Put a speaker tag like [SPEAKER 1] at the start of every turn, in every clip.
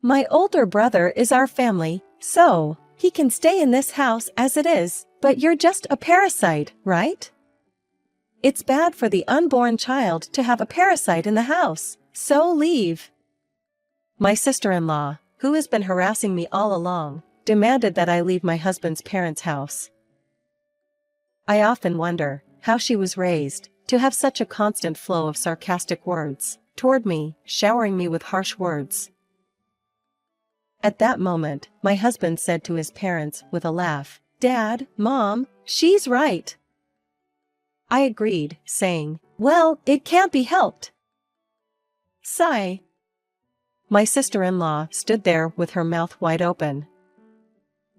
[SPEAKER 1] My older brother is our family, so he can stay in this house as it is, but you're just a parasite, right? It's bad for the unborn child to have a parasite in the house, so leave. My sister-in-law, who has been harassing me all along, demanded that I leave my husband's parents' house. I often wonder how she was raised to have such a constant flow of sarcastic words toward me, showering me with harsh words. At that moment, my husband said to his parents with a laugh, "Dad, Mom, she's right." I agreed, saying, "Well, it can't be helped." Sigh. My sister-in-law stood there with her mouth wide open.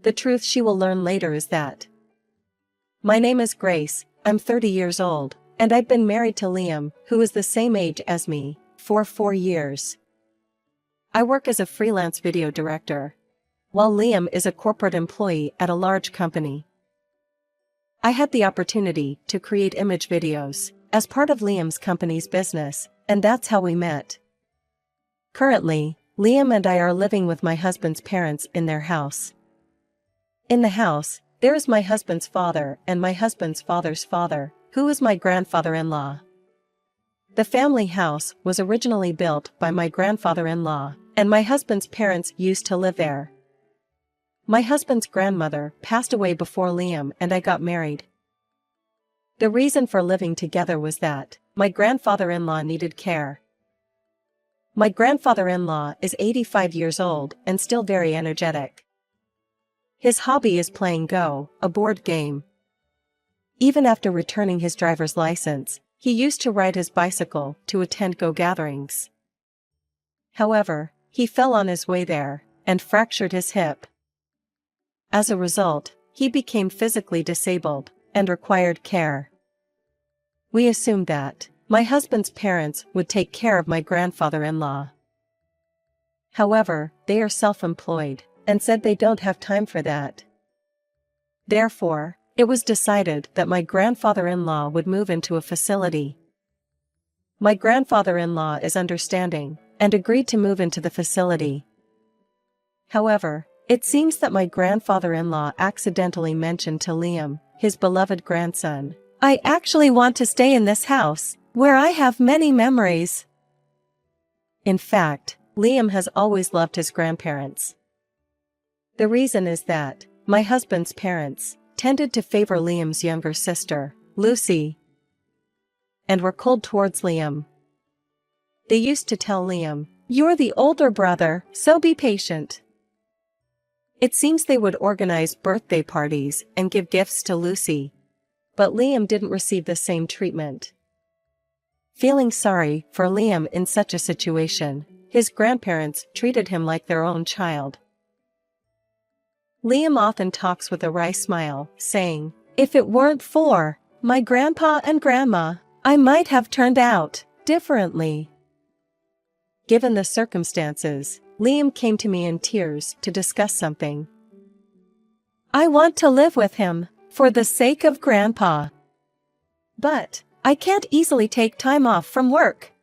[SPEAKER 1] The truth she will learn later is that my name is Grace, I'm 30 years old, and I've been married to Liam, who is the same age as me, for 4 years. I work as a freelance video director, while Liam is a corporate employee at a large company. I had the opportunity to create image videos as part of Liam's company's business, and that's how we met. Currently, Liam and I are living with my husband's parents in their house. In the house, there is my husband's father and my husband's father's father, who is my grandfather-in-law. The family house was originally built by my grandfather-in-law, and my husband's parents used to live there. My husband's grandmother passed away before Liam and I got married. The reason for living together was that my grandfather-in-law needed care. My grandfather-in-law is 85 years old and still very energetic. His hobby is playing Go, a board game. Even after returning his driver's license, he used to ride his bicycle to attend Go gatherings. However, he fell on his way there and fractured his hip. As a result, he became physically disabled and required care. We assumed that my husband's parents would take care of my grandfather-in-law. However, they are self-employed and said they don't have time for that. Therefore, it was decided that my grandfather-in-law would move into a facility. My grandfather-in-law is understanding and agreed to move into the facility. However, it seems that my grandfather-in-law accidentally mentioned to Liam, his beloved grandson, "I actually want to stay in this house, where I have many memories." In fact, Liam has always loved his grandparents. The reason is that my husband's parents tended to favor Liam's younger sister, Lucy, and were cold towards Liam. They used to tell Liam, "You're the older brother, so be patient." It seems they would organize birthday parties and give gifts to Lucy, but Liam didn't receive the same treatment. Feeling sorry for Liam in such a situation, his grandparents treated him like their own child. Liam often talks with a wry smile, saying, "If it weren't for my grandpa and grandma, I might have turned out differently." Given the circumstances, Liam came to me in tears to discuss something. "I want to live with him, for the sake of Grandpa. But I can't easily take time off from work."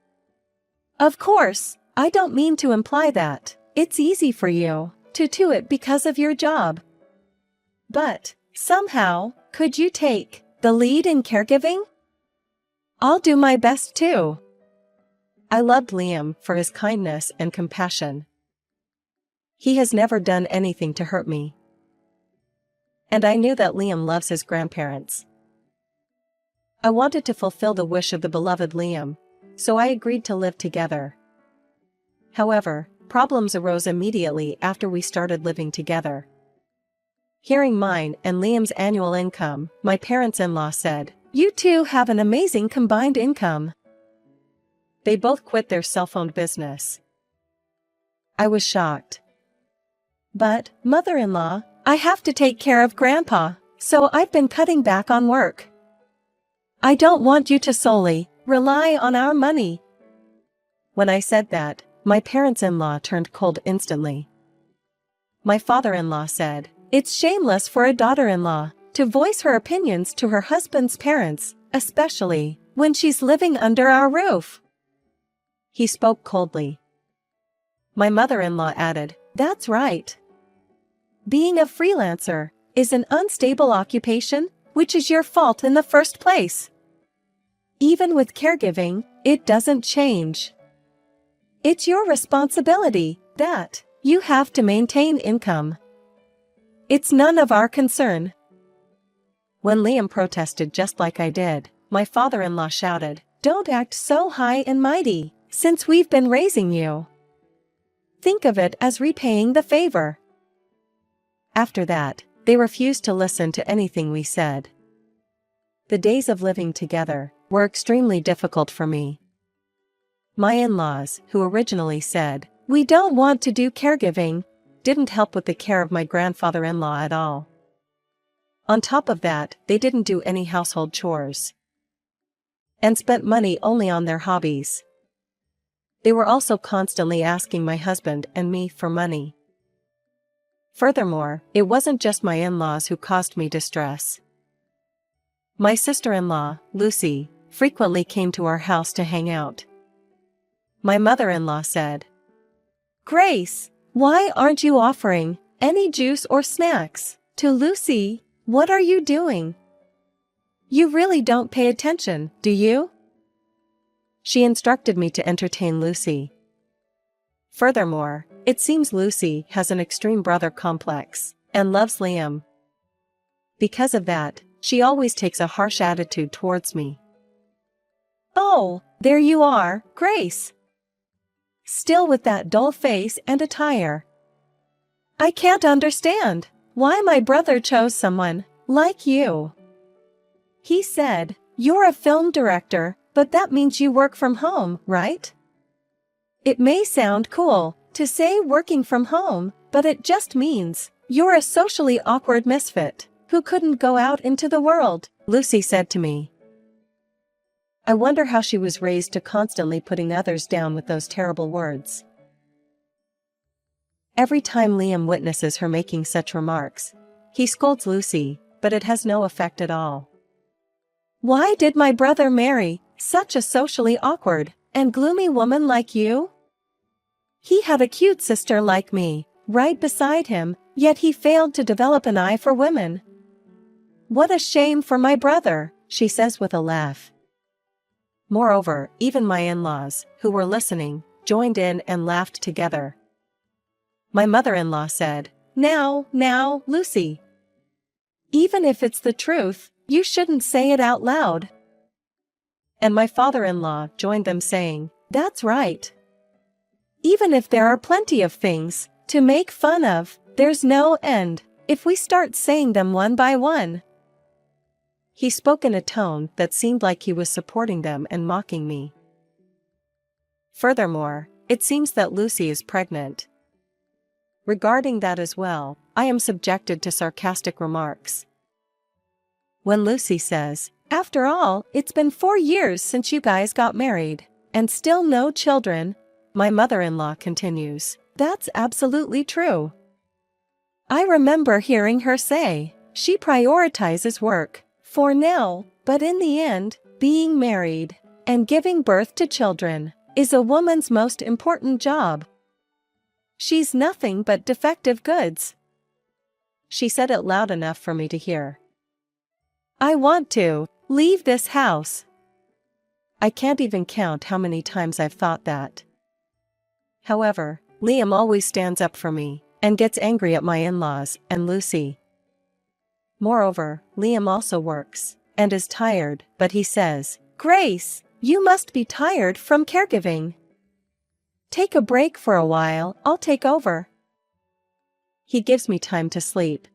[SPEAKER 1] "Of course, I don't mean to imply that it's easy for you to do it because of your job. But, somehow, could you take the lead in caregiving? I'll do my best too." I loved Liam for his kindness and compassion. He has never done anything to hurt me. And I knew that Liam loves his grandparents. I wanted to fulfill the wish of the beloved Liam, so I agreed to live together. However, problems arose immediately after we started living together. Hearing mine and Liam's annual income, my parents-in-law said, "You two have an amazing combined income." They both quit their cell-phone business. I was shocked. "But, mother-in-law, I have to take care of Grandpa, so I've been cutting back on work. I don't want you to solely rely on our money." When I said that, my parents-in-law turned cold instantly. My father-in-law said, "It's shameless for a daughter-in-law to voice her opinions to her husband's parents, especially when she's living under our roof." He spoke coldly. My mother-in-law added, "That's right. Being a freelancer is an unstable occupation, which is your fault in the first place. Even with caregiving, it doesn't change. It's your responsibility that you have to maintain income. It's none of our concern." When Liam protested just like I did, my father-in-law shouted, "Don't act so high and mighty, since we've been raising you. Think of it as repaying the favor." After that, they refused to listen to anything we said. The days of living together were extremely difficult for me. My in-laws, who originally said, "We don't want to do caregiving," didn't help with the care of my grandfather-in-law at all. On top of that, they didn't do any household chores and spent money only on their hobbies. They were also constantly asking my husband and me for money. Furthermore, it wasn't just my in-laws who caused me distress. My sister-in-law, Lucy, frequently came to our house to hang out. My mother-in-law said, "Grace, why aren't you offering any juice or snacks to Lucy? What are you doing? You really don't pay attention, do you?" She instructed me to entertain Lucy. Furthermore, it seems Lucy has an extreme brother complex and loves Liam. Because of that, she always takes a harsh attitude towards me. "Oh, there you are, Grace. Still with that dull face and attire. I can't understand why my brother chose someone like you. He said, you're a film director, but that means you work from home, right? It may sound cool to say working from home, but it just means you're a socially awkward misfit who couldn't go out into the world," Lucy said to me. I wonder how she was raised to constantly putting others down with those terrible words. Every time Liam witnesses her making such remarks, he scolds Lucy, but it has no effect at all. "Why did my brother marry such a socially awkward and gloomy woman like you? He had a cute sister like me right beside him, yet he failed to develop an eye for women. What a shame for my brother," she says with a laugh. Moreover, even my in-laws, who were listening, joined in and laughed together. My mother-in-law said, Now, Lucy. Even if it's the truth, you shouldn't say it out loud." And my father-in-law joined them saying, "That's right. Even if there are plenty of things to make fun of, there's no end if we start saying them one by one." He spoke in a tone that seemed like he was supporting them and mocking me. Furthermore, it seems that Lucy is pregnant. Regarding that as well, I am subjected to sarcastic remarks. When Lucy says, "After all, it's been 4 years since you guys got married, and still no children," my mother-in-law continues, "That's absolutely true. I remember hearing her say, she prioritizes work for now, but in the end, being married and giving birth to children is a woman's most important job. She's nothing but defective goods." She said it loud enough for me to hear. I want to leave this house. I can't even count how many times I've thought that. However, Liam always stands up for me and gets angry at my in-laws and Lucy. Moreover, Liam also works and is tired, but he says, "Grace, you must be tired from caregiving. Take a break for a while, I'll take over." He gives me time to sleep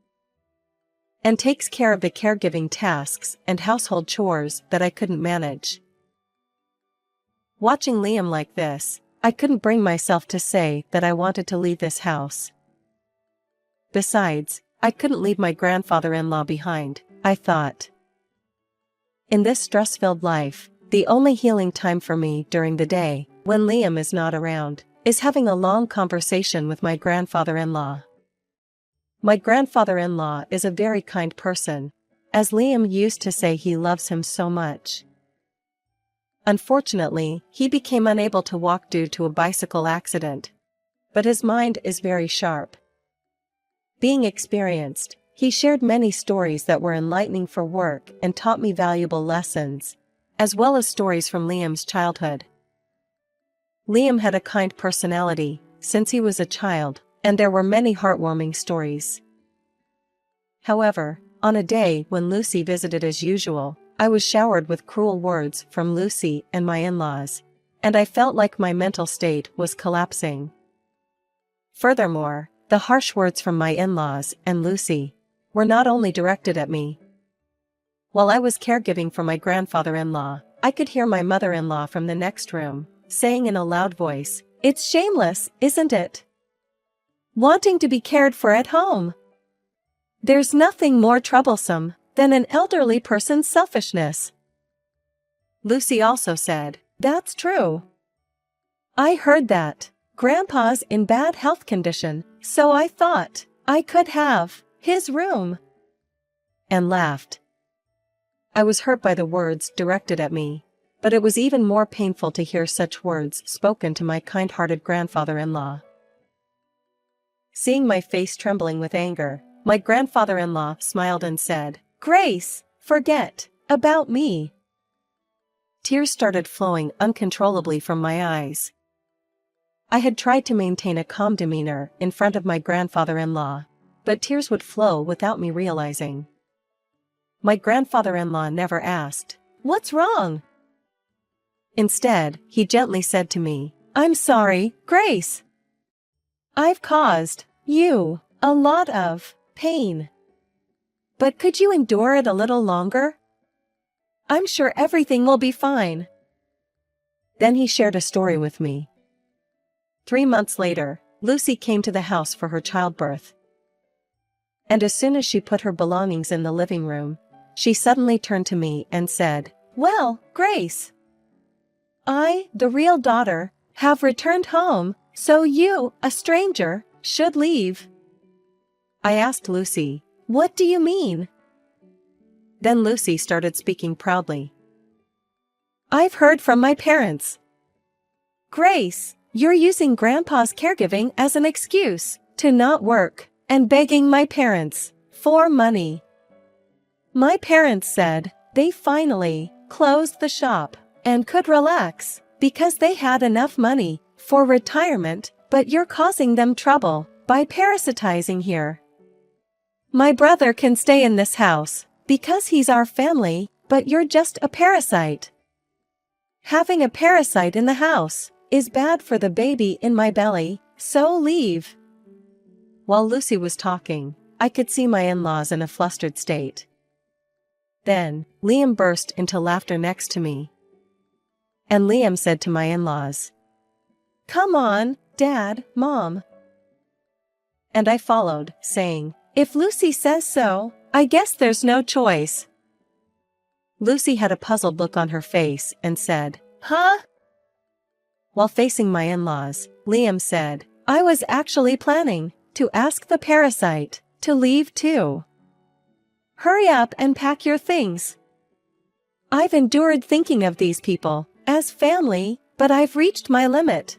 [SPEAKER 1] and takes care of the caregiving tasks and household chores that I couldn't manage. Watching Liam like this, I couldn't bring myself to say that I wanted to leave this house. Besides, I couldn't leave my grandfather-in-law behind, I thought. In this stress-filled life, the only healing time for me during the day, when Liam is not around, is having a long conversation with my grandfather-in-law. My grandfather-in-law is a very kind person, as Liam used to say he loves him so much. Unfortunately, he became unable to walk due to a bicycle accident. but his mind is very sharp. Being experienced, he shared many stories that were enlightening for work and taught me valuable lessons, as well as stories from Liam's childhood. Liam had a kind personality since he was a child, and there were many heartwarming stories. However, on a day when Lucy visited as usual, I was showered with cruel words from Lucy and my in-laws, and I felt like my mental state was collapsing. Furthermore, the harsh words from my in-laws and Lucy were not only directed at me. While I was caregiving for my grandfather-in-law, I could hear my mother-in-law from the next room saying in a loud voice, "It's shameless, isn't it? Wanting to be cared for at home. There's nothing more troublesome than an elderly person's selfishness." Lucy also said, "That's true. I heard that. Grandpa's in bad health condition, so I thought I could have his room," and laughed. I was hurt by the words directed at me, but it was even more painful to hear such words spoken to my kind-hearted grandfather-in-law. Seeing my face trembling with anger, my grandfather-in-law smiled and said, "Grace, forget about me." Tears started flowing uncontrollably from my eyes. I had tried to maintain a calm demeanor in front of my grandfather-in-law, but tears would flow without me realizing. My grandfather-in-law never asked, "What's wrong?" Instead, he gently said to me, "I'm sorry, Grace. I've caused you a lot of pain. But could you endure it a little longer? I'm sure everything will be fine." Then he shared a story with me. 3 months later, Lucy came to the house for her childbirth. And as soon as she put her belongings in the living room, she suddenly turned to me and said, "Well, Grace, I, the real daughter, have returned home, so you, a stranger, should leave." I asked Lucy, "What do you mean?" Then Lucy started speaking proudly. "I've heard from my parents. Grace, you're using Grandpa's caregiving as an excuse to not work and begging my parents for money. My parents said they finally closed the shop and could relax because they had enough money for retirement, but you're causing them trouble by parasitizing here. My brother can stay in this house because he's our family, but you're just a parasite. Having a parasite in the house is bad for the baby in my belly, so leave." While Lucy was talking, I could see my in-laws in a flustered state. Then, Liam burst into laughter next to me. And Liam said to my in-laws, "Come on, Dad, Mom." And I followed, saying, "If Lucy says so, I guess there's no choice." Lucy had a puzzled look on her face and said, "Huh?" While facing my in-laws, Liam said, "I was actually planning to ask the parasite to leave too. Hurry up and pack your things. I've endured thinking of these people as family, but I've reached my limit."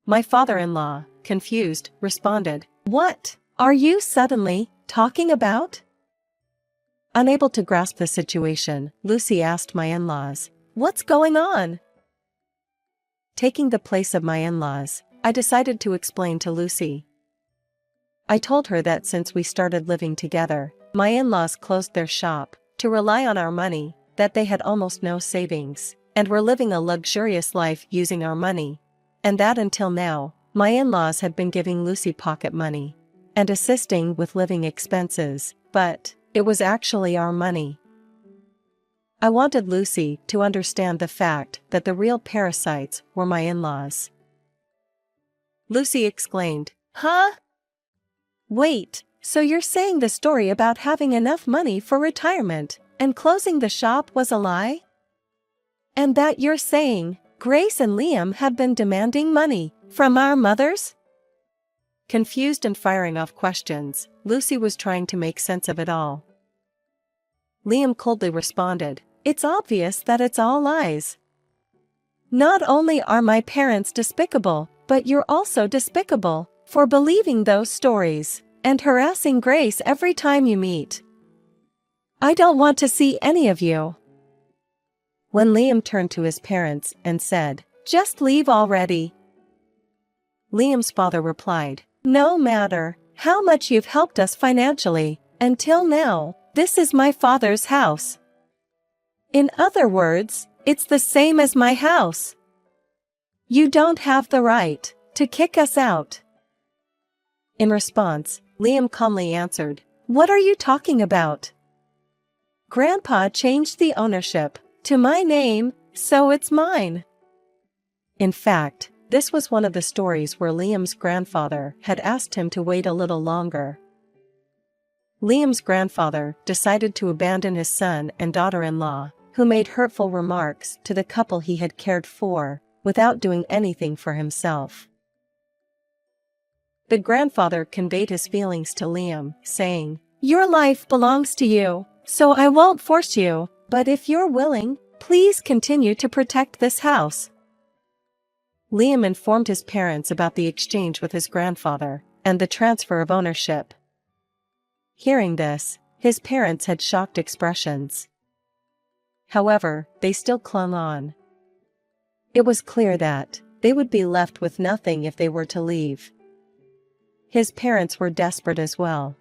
[SPEAKER 1] My father-in-law, confused, responded, "What are you suddenly talking about?" Unable to grasp the situation, Lucy asked my in-laws, "What's going on?" Taking the place of my in-laws, I decided to explain to Lucy. I told her that since we started living together, my in-laws closed their shop to rely on our money, that they had almost no savings, and were living a luxurious life using our money, and that until now, my in-laws had been giving Lucy pocket money and assisting with living expenses, but it was actually our money. I wanted Lucy to understand the fact that the real parasites were my in-laws. Lucy exclaimed, "Huh? Wait, so you're saying the story about having enough money for retirement and closing the shop was a lie? And that you're saying Grace and Liam have been demanding money from our mothers?" Confused and firing off questions, Lucy was trying to make sense of it all. Liam coldly responded, "It's obvious that it's all lies. Not only are my parents despicable, but you're also despicable for believing those stories and harassing Grace every time you meet. I don't want to see any of you." When Liam turned to his parents and said, "Just leave already," Liam's father replied, "No matter how much you've helped us financially, until now, this is my father's house. In other words, it's the same as my house. You don't have the right to kick us out." In response, Liam calmly answered, "What are you talking about? Grandpa changed the ownership to my name, so it's mine." In fact, this was one of the stories where Liam's grandfather had asked him to wait a little longer. Liam's grandfather decided to abandon his son and daughter-in-law, who made hurtful remarks to the couple he had cared for, without doing anything for himself. The grandfather conveyed his feelings to Liam, saying, "Your life belongs to you, so I won't force you, but if you're willing, please continue to protect this house." Liam informed his parents about the exchange with his grandfather and the transfer of ownership. Hearing this, his parents had shocked expressions. However, they still clung on. It was clear that they would be left with nothing if they were to leave. His parents were desperate as well.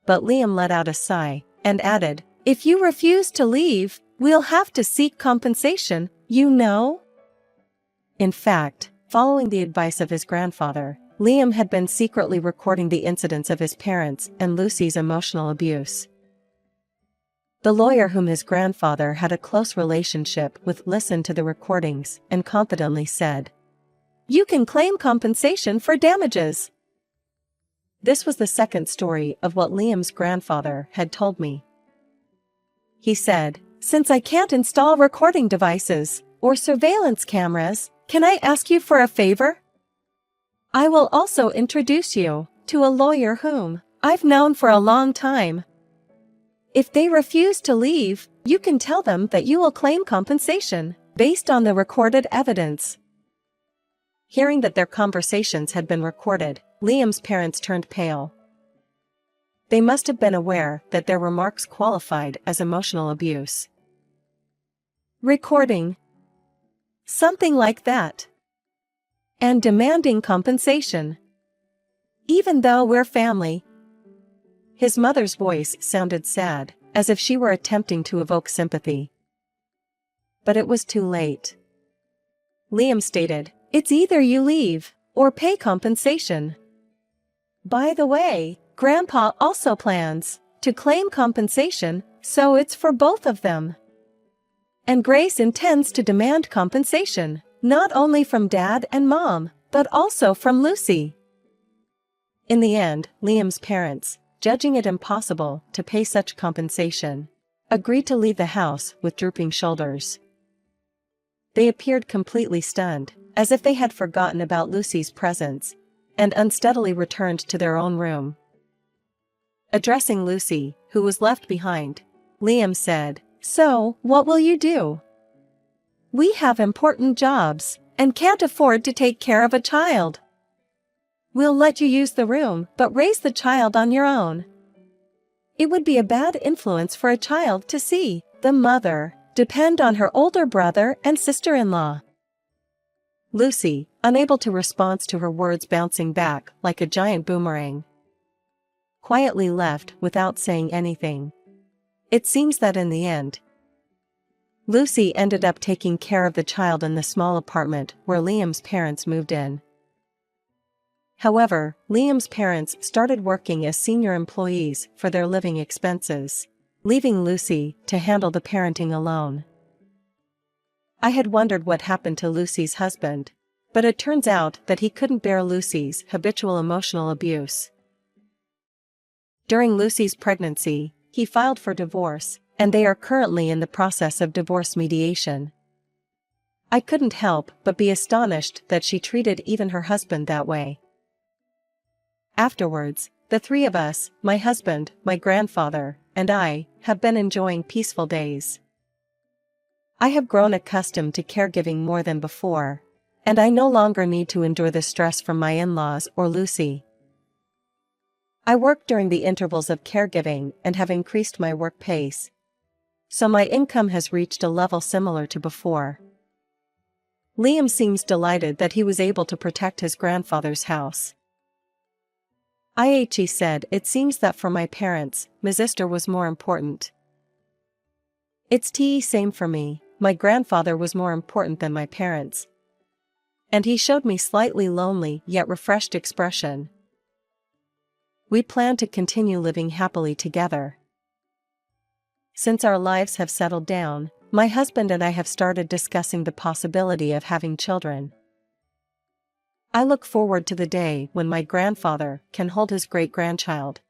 [SPEAKER 1] But Liam let out a sigh and added, "If you refuse to leave, we'll have to seek compensation, you know?" In fact, following the advice of his grandfather, Liam had been secretly recording the incidents of his parents and Lucy's emotional abuse. The lawyer whom his grandfather had a close relationship with listened to the recordings and confidently said, "You can claim compensation for damages." This was the second story of what Liam's grandfather had told me. He said, "Since I can't install recording devices or surveillance cameras, can I ask you for a favor? I will also introduce you to a lawyer whom I've known for a long time. If they refuse to leave, you can tell them that you will claim compensation based on the recorded evidence." Hearing that their conversations had been recorded, Liam's parents turned pale. They must have been aware that their remarks qualified as emotional abuse. Recording something like that. And demanding compensation. Even though we're family. His mother's voice sounded sad, as if she were attempting to evoke sympathy. But it was too late. Liam stated, "It's either you leave, or pay compensation." By the way, Grandpa also plans to claim compensation, so it's for both of them. And Grace intends to demand compensation, not only from Dad and Mom, but also from Lucy. In the end, Liam's parents, judging it impossible to pay such compensation, agreed to leave the house with drooping shoulders. They appeared completely stunned, as if they had forgotten about Lucy's presence, and unsteadily returned to their own room. Addressing Lucy, who was left behind, Liam said, "So, what will you do? We have important jobs, and can't afford to take care of a child. We'll let you use the room, but raise the child on your own. It would be a bad influence for a child to see the mother depend on her older brother and sister-in-law." Lucy, unable to respond to her words bouncing back like a giant boomerang, quietly left without saying anything. It seems that in the end, Lucy ended up taking care of the child in the small apartment where Liam's parents moved in. However, Liam's parents started working as senior employees for their living expenses, leaving Lucy to handle the parenting alone. I had wondered what happened to Lucy's husband, but it turns out that he couldn't bear Lucy's habitual emotional abuse. During Lucy's pregnancy, he filed for divorce, and they are currently in the process of divorce mediation. I couldn't help but be astonished that she treated even her husband that way. Afterwards, the three of us, my husband, my grandfather, and I, have been enjoying peaceful days. I have grown accustomed to caregiving more than before, And I no longer need to endure the stress from my in-laws or Lucy. I work during the intervals of caregiving and have increased my work pace. So my income has reached a level similar to before. Liam seems delighted that he was able to protect his grandfather's house. IHE said, "It seems that for my parents, Ms. Esther was more important." It's the same for me. My grandfather was more important than my parents. And he showed me slightly lonely yet refreshed expression. We plan to continue living happily together. Since our lives have settled down, my husband and I have started discussing the possibility of having children. I look forward to the day when my grandfather can hold his great-grandchild.